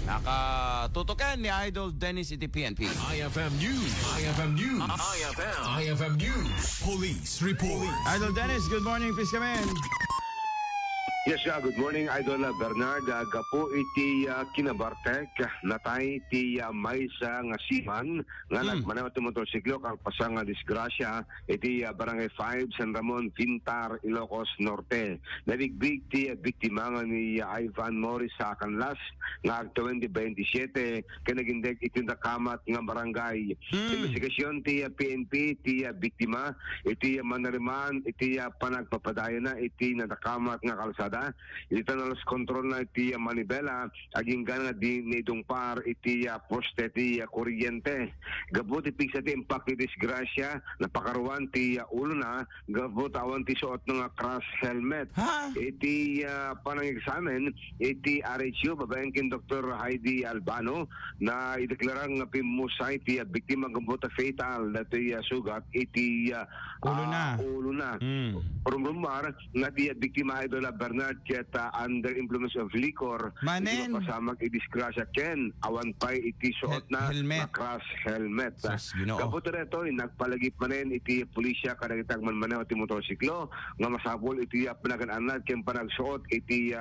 Nakatutukan ni Idol Dennis iti PNP. IFM News. IFM News. IFM News. Police report. Idol Dennis, good morning. Please come in. Yes, good morning, Idol Bernard. Gapo iti kinabartek, natay iti maysa nga siman, nga nagmanaw iti motorsiklo, kalpasang disgrasya, iti Barangay 5, San Ramon, Pintar, Ilocos Norte. Nabigbig ti biktima nga ni Ivan Morris sa Canlas, nga 2027, kinagindeg iti nakamat nga barangay. Investigasyon ti PNP, ti biktima, iti manariman, iti panagpapadayon na, iti nadakamat nga kalsada. Ito na los kontrol na iti manibela aging gana di nitong par iti poste ti kuryente. Gabot ipigsa ti impact ti disgrasya napakaruan ti ulo na gabot awan ti suot ng crash helmet. Iti panang-examen iti RHU babaeng kin Dr. Heidi Albano na ideklarang pimusay ti biktima gabot fatal na ti sugat iti ulo na. Rumrumar nga ti biktima Idol Bernard ket under influence of liquor manen pasamag idisgrasya ken awan pay iti suot na crash helmet. Kapot reto nagpalagip manen iti pulisya kadagitag manmaneho ti motorsiklo nga masabol iti panagan-anad ken panagsuot iti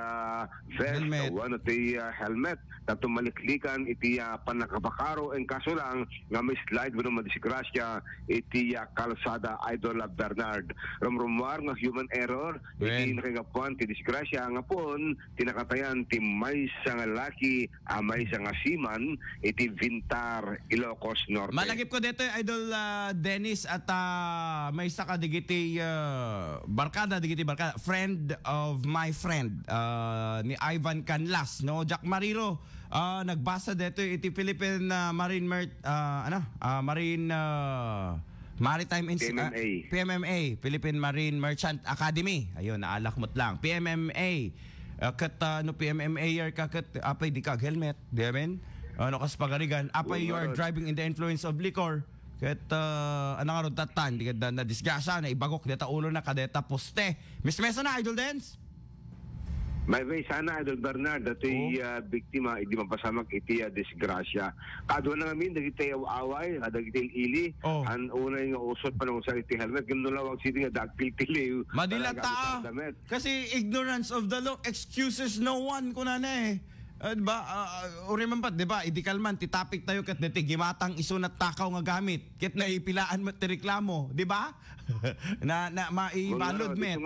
vest o iti helmet tapos maliklikan iti panakabakaro en kaso lang nga may slide wano madisgrasya iti kalsada Idol Bernard. Rumrumwar nga human error iti nakagapuan ti disgrasya nga pon tinakatayan ti maysa nga laki maysa nga siman iti Vintar, Ilocos Norte. Malagip ko dito Idol Dennis at maysa ka digiti barkada friend of my friend ni Ivan Canlas no Jack Mariro nagbasa dito iti Philippine Marine Maritime PMMA, Philippine Marine Merchant Academy. Ayun, naalakmot lang. PMMA. Kat PMMA year ka kat apay di kag helmet. Di amen? Ano kas pagarigan, apay you are driving in the influence of liquor. Kat ano nga ron tatan, di ka na disgasa na ibagok deta ulo na kadeta poste. Miss Mesa na Idol Dance. May sana Idol Bernard dati biktima hindi mapasamag iti disgrasya. Kado na ngamin dagiti away, dagiti ili. An unay nga usot pa nang sa iti helmet gando lawag siti nga dagpilpili. Madilata. Kasi ignorance of the law excuses no one kunana diba? Uriman pa, diba? Idikalman, titapik tayo kat niti gimatang isunat takaw nga gamit. Kit na ipilaan mo ti reklamo, diba? na maibalod met.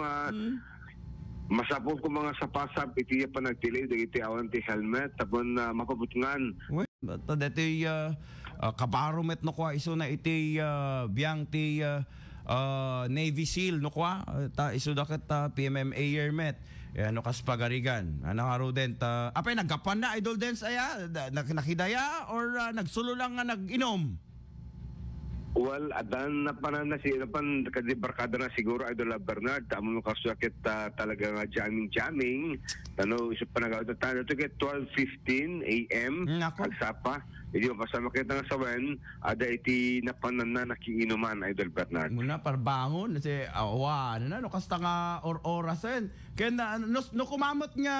Masapog ko mga sapasap iti pa nagtilay dagiti awan ti helmet tapon mapabutungan. Basta dati kabaromet no kwa iso na iti biyang ti Navy SEAL no kwa ta iso daket PMMA Airmet. Ano kas pagarigan. Ano nga den apay naggapan na Idol Dance aya nakidaya or nagsulo lang nga nag-inom. Well, adan na panan na si pan kadibarkada na siguro Idol Bernard tamo kasakit talaga nga jamming tano iso panagaw ta to get 12:15 AM agsapa hindi mapasama kita nga sawen ada iti napanan na nakiinuman Idol Bernard muna parbangon kasi awan no kasta nga orasen ken no kumamot nga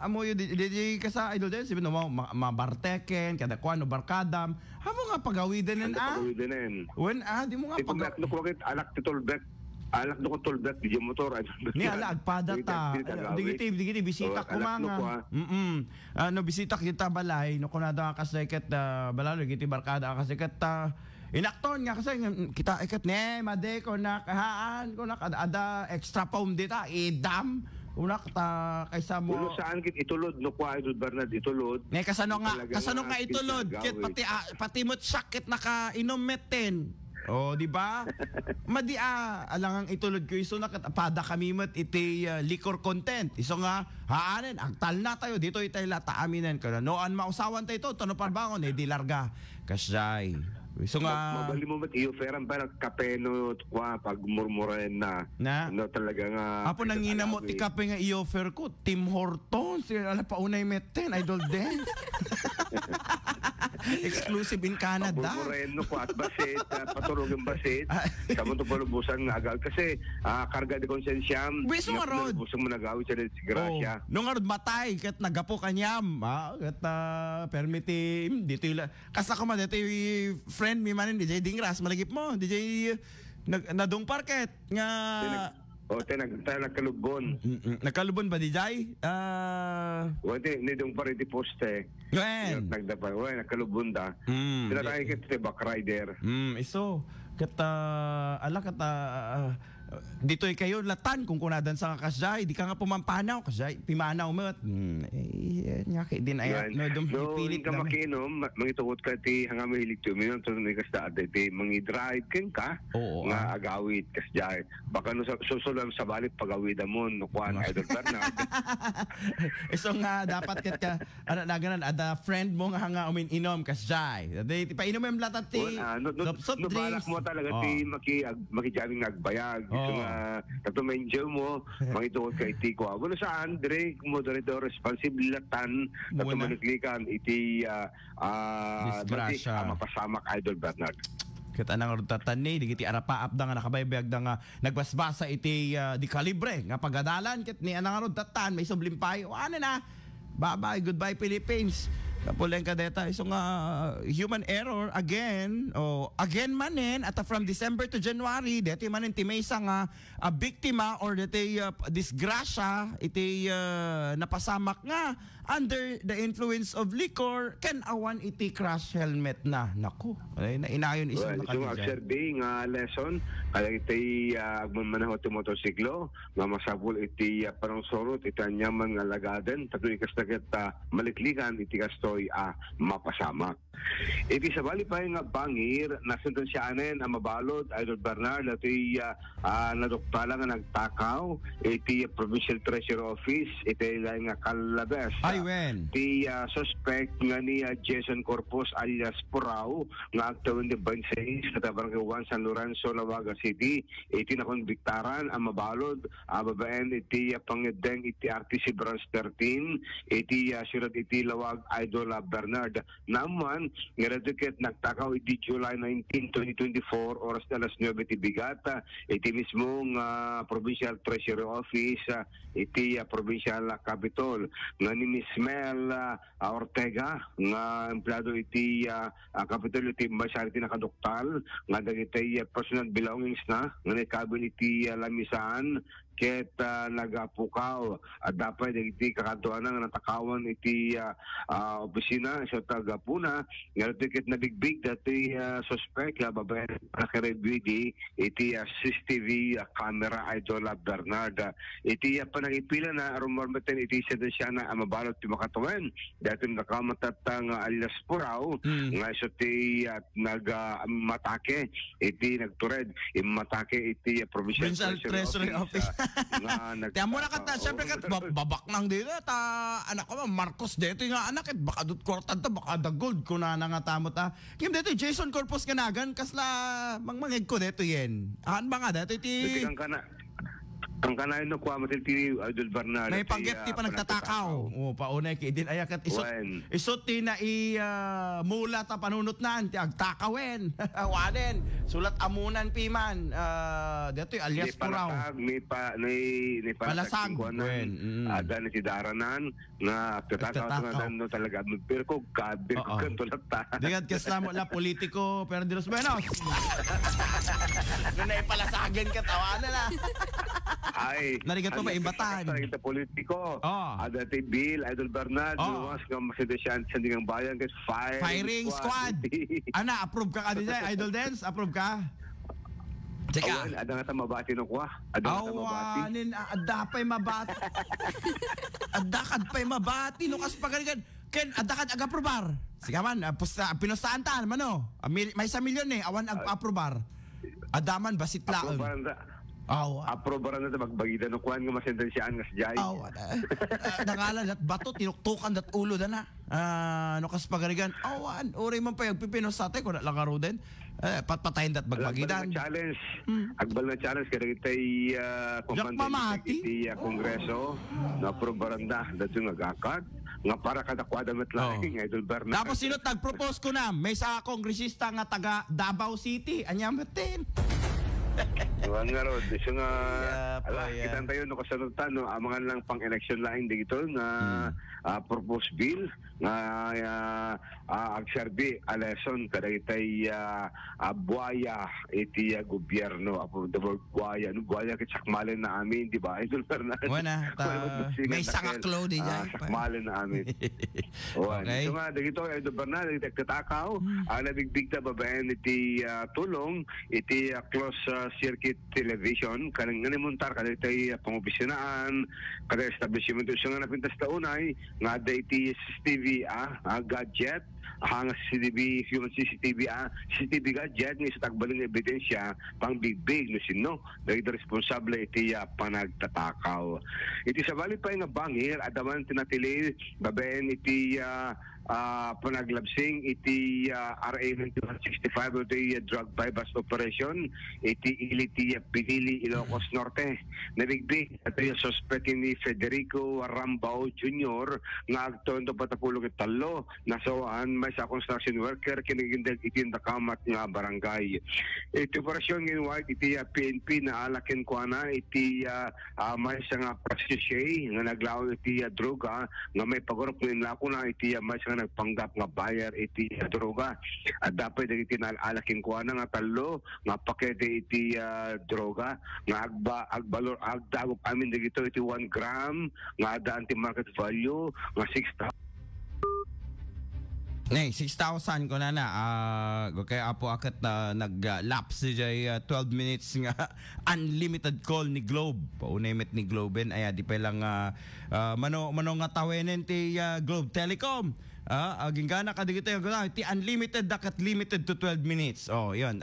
amo yu di kasa Idol din sabi no mabarteken kada kuano barkadam hamo nga pagawiden dinen. When di mo nga pag anak ti Tolbek. Anak ko Tolbek di motor. Ni ala agpada ta. Digiti bisita ko mga. Ano bisita kita balay no kunada kaseket balalo giti barkada kaseket inakton nga kasi kita ikat ne made ko na kahaan ko na ada extra foam dita idam una ta kaysa mo ulo saan kit itulod no kwa Idol Bernard itulod ne kasano nga itulod kit pati mo sakit nakainom meten di ba madi alangang itulod ko iso nakapada kami mat iti liquor content iso nga haanen agtal na tayo dito itay lata aminan kana noan mausawan tayo to tano parbangon di larga kasay So nga mabali mo mat iyo feran para kapeno kwa pag murmuren na no talaga nga apo nangina mo ti kape nga i-offer ko Tim Hortons ala pa unay meten Idol Dance. Exclusive in Canada. Murmuren no kwa at basit paturugang basit kamo to palubusan nga agal kasi karga de konsensyam wiso nga rod busang mo nagawit sa disgrasya no nga rod matay ket nagapo kanyam ket permitim dito kasa ko man dito friend mi manin DJ Dingras malagip mo DJ nadong parket nga nagkalubon. Nagkalubon ba DJ? Wala ni dong parity poste. When nagdapa nagkalubon da. Sila tayo kit back rider. Iso kata ala kata dito kayo latan kung kunadan sa kasay di ka nga pumampanaw kasay pimanaw mo nya kay din ay no dum pilit ka makinom mangitugot ka ti hanga mahilig to minum to ni kasta ti mangi drive ken ka nga agawit kasay baka no susulam sa balit pagawid amon no kuan Idol Bernard. So nga dapat ket ka ana naganan ada friend mo nga hanga uminom kasay di painom mo latat ti soft drinks mo talaga ti makijaring agbayag so nga kato ma-enjoy mo mangituod ka iti ko wala sa Andre moderator responsibilatan kato maniklikan iti mapasamak Idol Bernard. Kita nang tatani digiti arapaap da nga nakabaybayag da nga nagbasbasa iti di kalibre nga pagadalan ket ni anang rod tatan may sublimpay ano na bye goodbye Philippines. Kapuleng ka deta iso nga human error again manin at from December to January deti manin ti maysa nga a biktima or deti disgrasya iti napasamak nga under the influence of liquor ken awan iti crash helmet na nako ay na inayon iso na kanila observing lesson kaya iti agmamanaw ti motorsiklo nga masabol iti panangsorot iti anyaman nga lagaden tatuy kastaget maliklikan iti kastoy mapasamak. Iti sabali pa nga bangir na sentensyanen ang mabalod Idol Bernard iti nadukpala nga nagtakaw iti Provincial Treasury Office iti nga Calabes. Iti suspect nga ni Jason Corpus alias Purao nga agtawin di 26 sa Barangay 1 San Lorenzo, Lawaga City iti nakonbiktaran ang mabalod babaen iti pangedeng iti RTC Branch 13 iti sirad iti Lawag Idol Bernard naman nga retiket nagtakaw iti July 19, 2024 oras na alas 9 iti bigata iti mismong Provincial Treasury Office iti Provincial Capitol nga ni Miss Mel Ortega nga empleyado iti Capitol iti Masyari iti nakaduktal nga dagiti personal belongings na nga nikabil iti lamisaan ket nagapukaw at dapat iti kakantuan nga natakawan iti opisina sa Tagapuna nga ket nabigbig dati suspect babae naka-review iti CCTV camera Idol Bernard iti panagipila na rumormeten iti sedensya na mabalot ti makatuwen dati nakamatatang alias Purao nga iso ti nagmatake iti nagtured imatake iti Provincial Treasury Office. Tiyan mo na kata, siyempre kat babak nang dito anak ko Marcos dito nga anak baka dut kortan ta baka dagod ko na nangatamot kim dito Jason Corpus kanagan kasla mangmangig ko dito yen ba nga dito iti ang kanayon no kwa matilti Idol Bernard may pagget ti pa nagtatakaw paunay kay din ayakat isot ti na mula ta panunot naan ti agtakawen wanen sulat amunan piman dito alias Purao ni palasag ada ni si Daranan nga tatakaw nga no talaga pero ko kanto latta digad kasamo la politiko pero de los buenos na ipalasagan ka tawanan na ay narigat mo ba ibatan kita politiko ada ti Bill Idol Bernard luwas nga masidesyan sa dingang bayan ket firing squad ana approve ka kanina Idol Dance approve ka Awan, ada nga ta mabati no kwa. Ada nga ta mabati. Awanin, adapay mabati. Adakad pay mabati no kas pagaligan. Ken adakad agaprobar. Sigaman, pinustaan ta mano. May 1 milyon awan ag-aprobar. Adaman basit laon. Aprobaran na ito, magbagitan ng kuhan nga masentensyaan nga sa jay. Nangalan at bato, tinuktukan at ulo na na. Ano kas pagarigan, uri man pa yung pipinos sa atin, kung nalang din. Patpatayin dat bagbagitan. Agbal na challenge, kaya kita'y kumpante iti Kongreso, na aprobaran na, dito nga gakad. Nga para kadakwada matlaing, Idol Bernard. Tapos sino tag-propose ko na, may sa kongresista nga taga Davao City, anyamatin. Nga ron, so nga, kita tayo no kasalutan, no, mga lang pang-election line dito nga proposed bill nga agserbi a lesson kada itay buaya iti gobyerno the word buaya sakmalen na amin, di ba? Idol Bernard. May sakaklo di dyan. Sakmalen na amin. Okay. So nga, dito Idol Bernard, katakaw, nabigdig na babayan iti tulong iti close circuit television kanang namuntar kada itay pangobisyonaan kada establishment so nga napintas taunay nga da iti CCTV gadget hang CCTV human CCTV gadget nga sa tagbaling ebidensya pang bigbig no sino dahil responsable iti panagtatakaw iti sa bali pa nga bangir adaman tinatili babaen iti panaglabsing iti RA 9165 iti drug bypass operation iti iliti Pinili Ilocos Norte nabigbig at yung suspect ni Federico Rambao Jr. nga agton do patapulog italo nasawaan may sa construction worker kinigindel iti Nakamat nga barangay iti operasyon ng white iti PNP na alakin ko na iti may sa nga prostitute nga naglaw iti droga nga may pagorop nila ko na iti may sa nagpanggap nga buyer iti droga at dapat iti alakin ko na nga talo nga pakete iti droga nga agbalor agdagop amin dito iti 1 gram nga ada anti-market value nga 6,000 ko na kaya apo akat nag-lapse jay 12 minutes nga unlimited call ni Globe paunimit ni Globen ay di pa lang mano nga tawenen ti Globe Telecom aging gana ka digito yung ti unlimited dakat limited to 12 minutes yun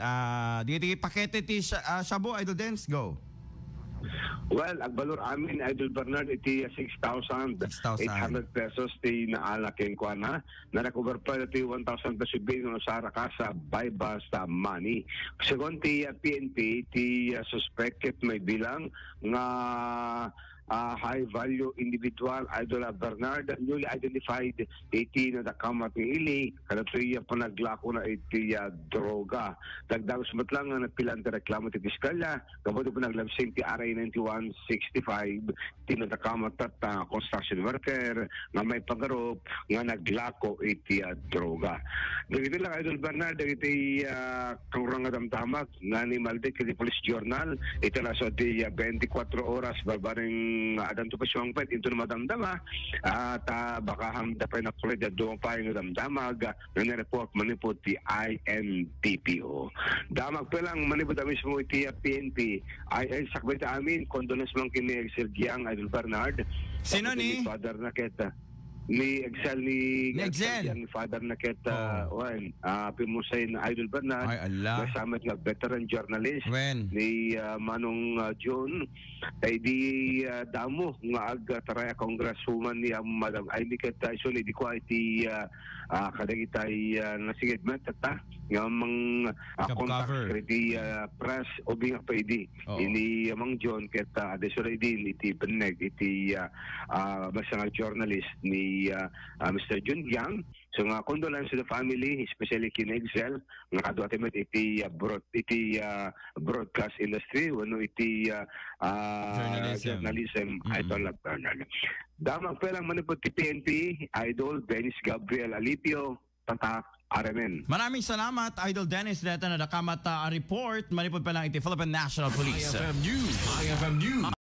di pakete ti Shabu Idol Dance go. Well, agbalor amin Idol Bernard iti 6,800 pesos ti naalaking ko na recover pa iti 1,000 pesos no sa sa bypass money. Second ti PNP ti suspected may bilang nga high value individual Idol Bernard newly identified iti na Nakamat ng ili kada tuya panaglako na iti droga dagdag sumatlang nga napilan ti reklamo ti piskalya kabuto panaglabsing ti RA 9165 ti na Nakamat at construction worker nga may pagarop nga naglako iti droga dagiti lang Idol Bernard dagiti kangurang damdamag nga ni Maldic iti Police Journal iti laso ti 24 oras barbaring adan to pasyong pet into na madamdama at baka hamda pa na kulay doon pa yung damdamag na report manipot ti INTPO damag pa lang manipot mismo iti PNP ay sakbay ta amin condolence man kini Excel Giang Idol Bernard sino ni father na kita ni Excel ni father na kita pimusay na Idol Bernard kasama nga veteran journalist ni Manong John ay di damo nga agtaraya congresswoman ni Madam Amy kita actually di ko iti kadagitay nasigid matata nga mang contact di press o binga pa idi ini Mang John kita additional din iti beneg iti basta journalist ni Mr. Jun Yang. So nga condolence to the family, especially kin Excel nga kadwatimet iti broadcast industry wano iti journalism Idol Bernard. Damang pelang manipot ti PNP Idol Dennis Gabriel Alipio tatak RMN. Maraming salamat Idol Dennis dito na Nakamat report manipot pa lang iti Philippine National Police. IFM News.